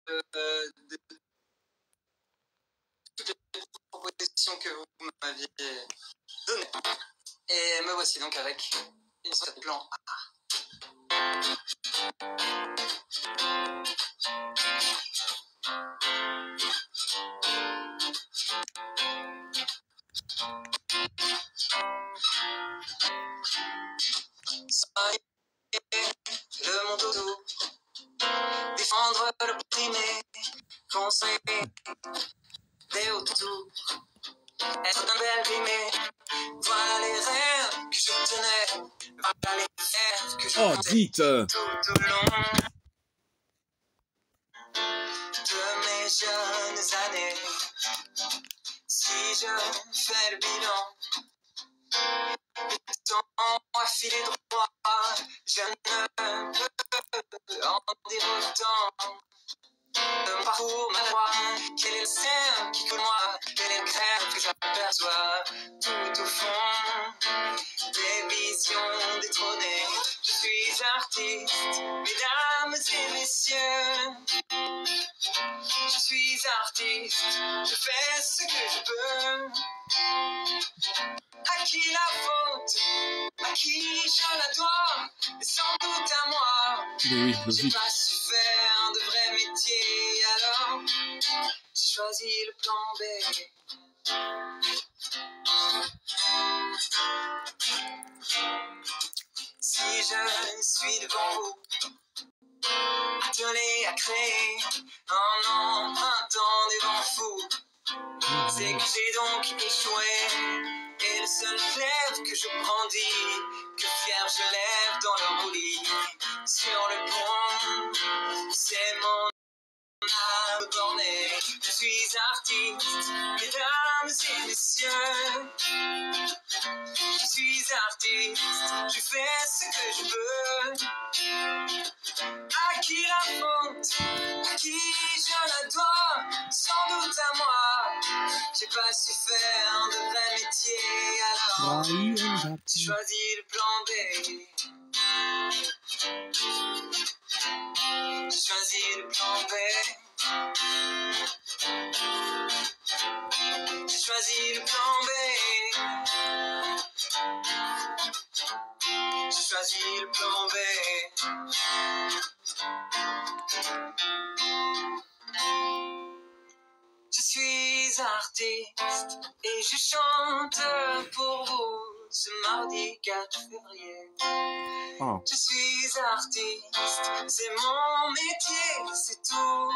de toutes les propositions que vous m'aviez données. Et me voici donc avec une sorte de plan A. Soyez le monde autour, défendre l'opprimé, construire des autour, être un bel rimé. Voilà les rêves que je tenais, voilà les rêves que je comptais dites tout au long de mes jeunes années. Si je fais le bilan, le temps a filé droit, je ne peux en dire autant. Mon parcours maladroit, quel est le ciel qui coule moi, quel est le crème que j'aperçois tout au fond des visions détrônées. Je suis artiste, mesdames et messieurs. Je suis artiste, je fais ce que je peux. À qui la faute? À qui je la dois? Et sans doute à moi. Oui, J'ai logique. pas su faire de vrai métier, alors j'ai choisi le plan B. Si je suis devant vous, attelé à créer en empruntant des vents fous, c'est que j'ai donc échoué. Et le seul glaive que je brandis, que fier je lève dans le roulis, sur le pont, c'est mon âme bornée. Je suis artiste, mesdames et messieurs. Je suis artiste, je fais ce que je veux. À qui la faute? À qui je la dois? Sans doute à moi. J'ai pas su faire de vrai métier, alors j'ai choisi le plan B. J'ai choisi le plan B. J'ai choisi le plan B. J'ai choisi le plan B. Je suis artiste et je chante pour vous ce mardi 4 février. Oh. Je suis artiste, c'est mon métier, c'est tout.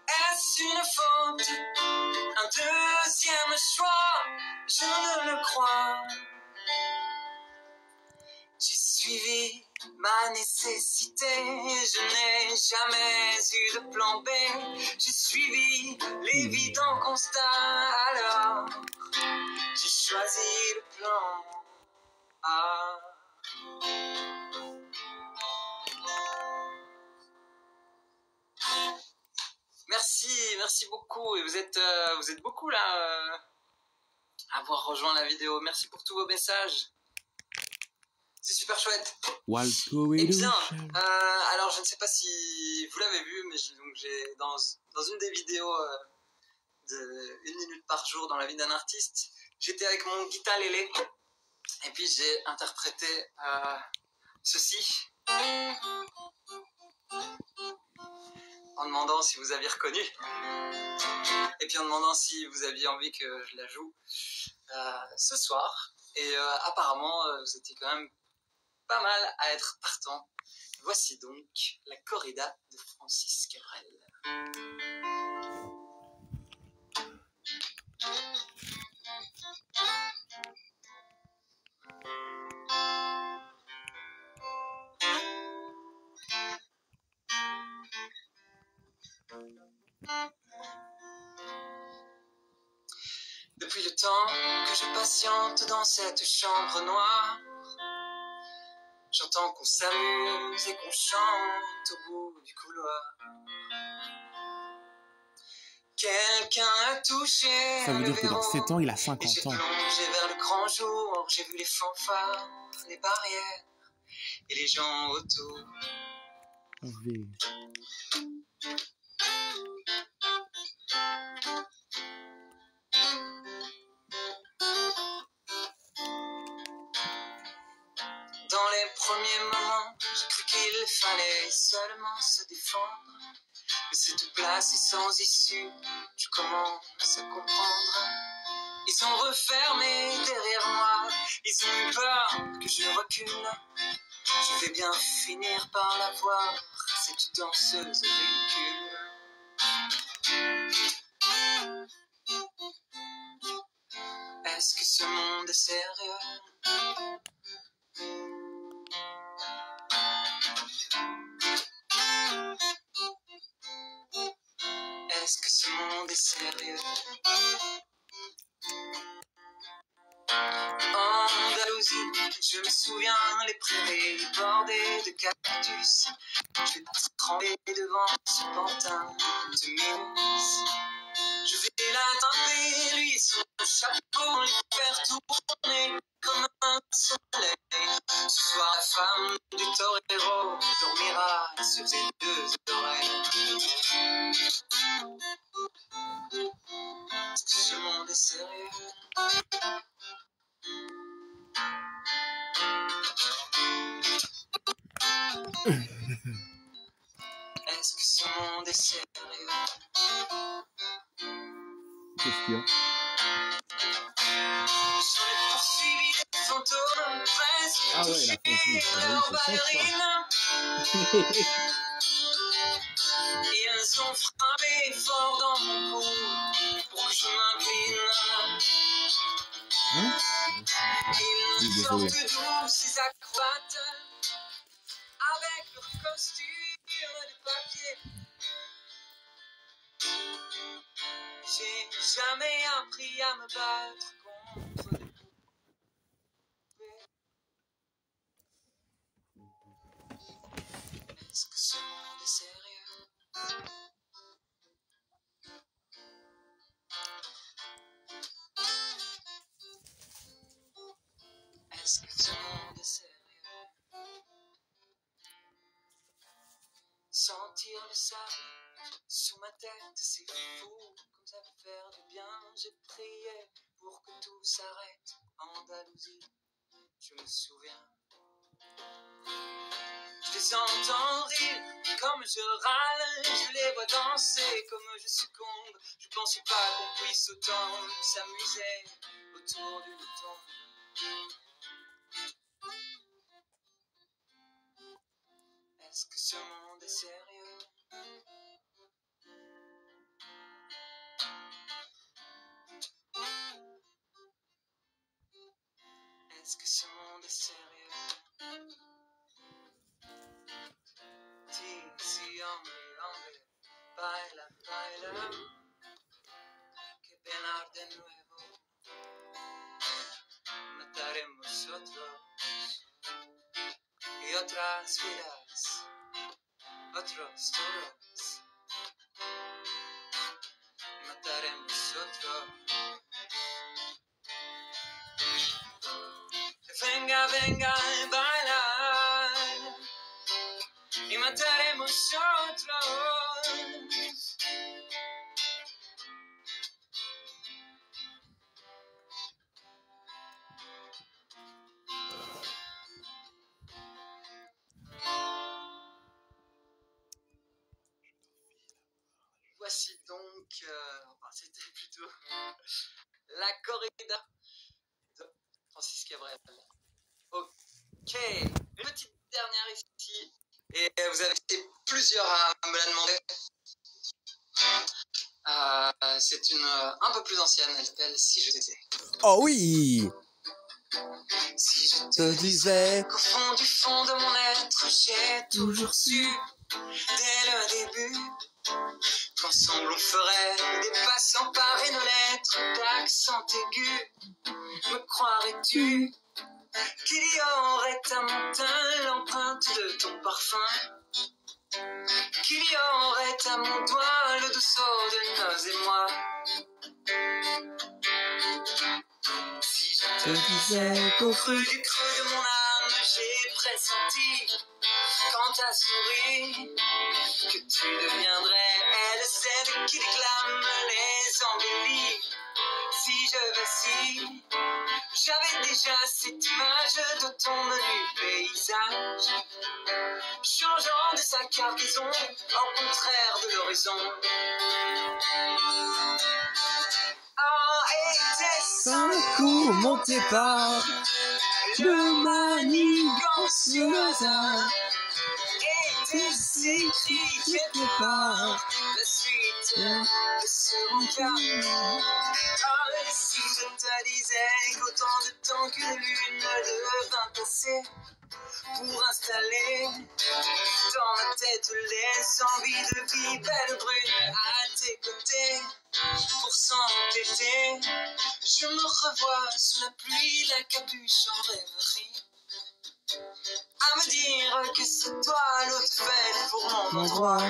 Est-ce une faute? Un deuxième choix? Je ne le crois. J'ai suivi ma nécessité, je n'ai jamais eu de plan B. J'ai suivi l'évident constat, alors j'ai choisi le plan A. Merci beaucoup. Et vous êtes beaucoup là à avoir rejoint la vidéo. Merci pour tous vos messages. C'est super chouette. Eh bien, alors je ne sais pas si vous l'avez vu, mais j'ai dans une des vidéos de 1 minute par jour dans la vie d'un artiste, j'étais avec mon guitarelele et puis j'ai interprété ceci en demandant si vous aviez reconnu et puis en demandant si vous aviez envie que je la joue ce soir. Et apparemment vous étiez quand même pas mal à être partant. Voici donc la corrida de Francis Cabrel. Depuis le temps que je patiente dans cette chambre noire, j'entends qu'on s'amuse et qu'on chante au bout du couloir. Quelqu'un a touché. Ça veut dire que dans 7 ans, il a et 50 j'ai ans. plongé vers le grand jour, j'ai vu les fanfares, les barrières et les gens autour. V. Dans les premiers moments, j'ai cru qu'il fallait seulement se défendre. Mais cette place est sans issue, je commence à comprendre. Ils sont refermés derrière moi, ils ont eu peur que je recule. Je vais bien finir par la voir, cette danseuse ridicule. Est-ce que ce monde est sérieux? Est-ce que ce monde est sérieux? En Andalousie, je me souviens, les prairies bordées de cactus. Je vais trembler devant ce pantin de Minus. Je vais l'attraper, lui, son chapeau, lui faire tourner comme un soleil. Ce soir, la femme du torero dormira sur ses deux oreilles. Est-ce que ce monde est sérieux? Est-ce que ce monde est sérieux? Qu'est-ce qu'il y a? J'en ai poursuivi des fantômes presque Ah ouais, la touchés fantôme. leurs Ah oui, c'est ballerines. Ils ont frappé fort dans mon cou pour que je m'incline. Hein? Ils Oui, sortent désolé. d'où ces acrobates avec leurs costumes de papier. J'ai jamais appris à me battre contre des poupées. Est-ce que ce monde est sérieux? Est-ce que ce monde est sérieux? Sentir le sable sous ma tête, c'est fou, comme ça peut faire du bien. J'ai prié pour que tout s'arrête. En Andalousie, je me souviens. Je les entends rire comme je râle, je les vois danser comme je succombe. Je pensais pas qu'on puisse autant s'amuser autour d'une tombe. Est-ce que ce monde est sérieux? Est-ce que ce monde est sérieux? Si hombre, baila, baila, que penar de nuevo, mataremos otros y otras vidas, otros toros, mataremos otros. Venga, venga, baila, y mataremos otros. Voici donc, c'était plutôt la corrida de Francis Cabrel. Ok, une petite dernière ici. Et vous avez été plusieurs à me la demander. C'est une un peu plus ancienne, elle s'appelle Si je t'étais. Oh oui! Si je te disais qu'au fond de mon être, j'ai toujours su, dès le début, qu'ensemble on ferait des passants par nos lettres d'accent aigu. Me croirais-tu qu'il y aurait à mon teint l'empreinte de ton parfum? Qu'il y aurait à mon doigt le dessous de nos émois? Si je te disais qu'au creux du creux de mon âme, j'ai pressenti, quant à souris que tu deviendrais elle, celle qui déclame les embellis. Si je vacille, j'avais déjà cette image de ton menu paysage, changeant de sa cargaison au contraire de l'horizon. Oh, était-ce Un coup monté par le manigance hasard. Était-ce écrit quelque part la suite de ce regard? Oh, et si je te disais qu'autant de temps qu'une lune devint passer pour installer dans ma tête les envies de vie, belle brune à tes côtés, pour s'entêter, je me revois sous la pluie, la capuche en rêverie, à me dire que c'est toi l'autre faite pour mon endroit.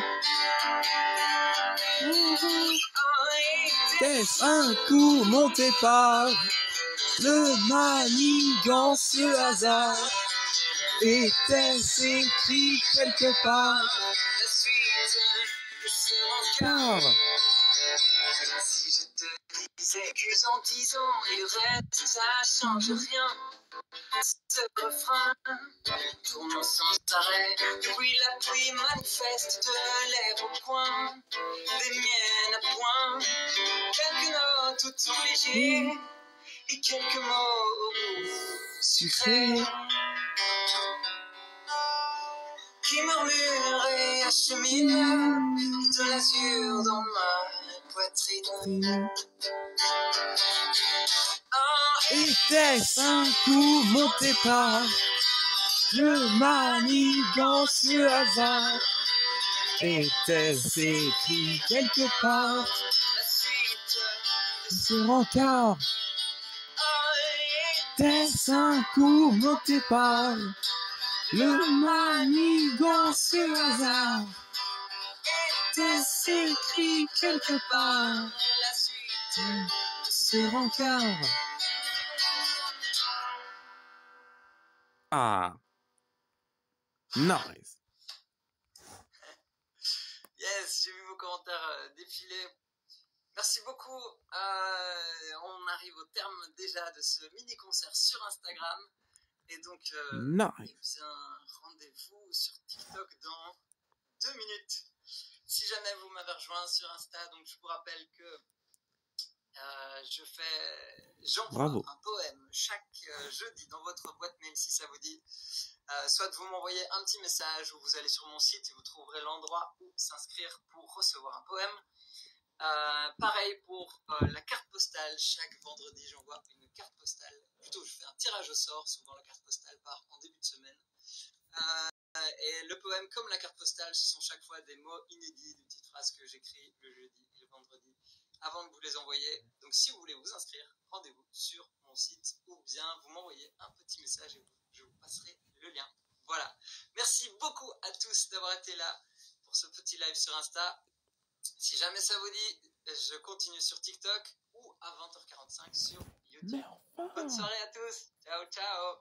Était-ce un coup monté par le manigance hasard? Était-ce écrit quelque part La suite de ce par si je te disais qu'en 10 ans, il reste, ça change rien. Ce refrain tourne sans arrêt. Depuis la pluie manifeste de lèvres au coin, des miennes à point. Quelques notes tout en léger et quelques mots sucrés qui murmurent et acheminent de l'azur dans ma poitrine. Oh, était-ce un coup monté par le manigance hasard? Était-ce écrit quelque part la suite de ce rencard? oh, Était-ce un coup monté par le manigance hasard? Était-ce écrit quelque part la suite de ce rencard? Ah, nice. Yes, j'ai vu vos commentaires défiler. Merci beaucoup. On arrive au terme déjà de ce mini-concert sur Instagram. Et donc, eh Nice. bien, rendez-vous sur TikTok dans 2 minutes. Si jamais vous m'avez rejoint sur Insta, donc je vous rappelle que j'envoie Bravo. un poème chaque jeudi dans votre boîte mail si ça vous dit. Soit vous m'envoyez un petit message ou vous allez sur mon site et vous trouverez l'endroit où s'inscrire pour recevoir un poème. Pareil pour la carte postale, chaque vendredi j'envoie une carte postale, plutôt je fais un tirage au sort, souvent la carte postale part en début de semaine. Et le poème comme la carte postale, ce sont chaque fois des mots inédits, des petites phrases que j'écris le jeudi et le vendredi avant de vous les envoyer. Donc si vous voulez vous inscrire, rendez-vous sur mon site ou bien vous m'envoyez un petit message et je vous passerai le lien. Voilà, merci beaucoup à tous d'avoir été là pour ce petit live sur Insta. Si jamais ça vous dit, je continue sur TikTok ou à 20h45 sur YouTube. Bonne soirée à tous, ciao ciao.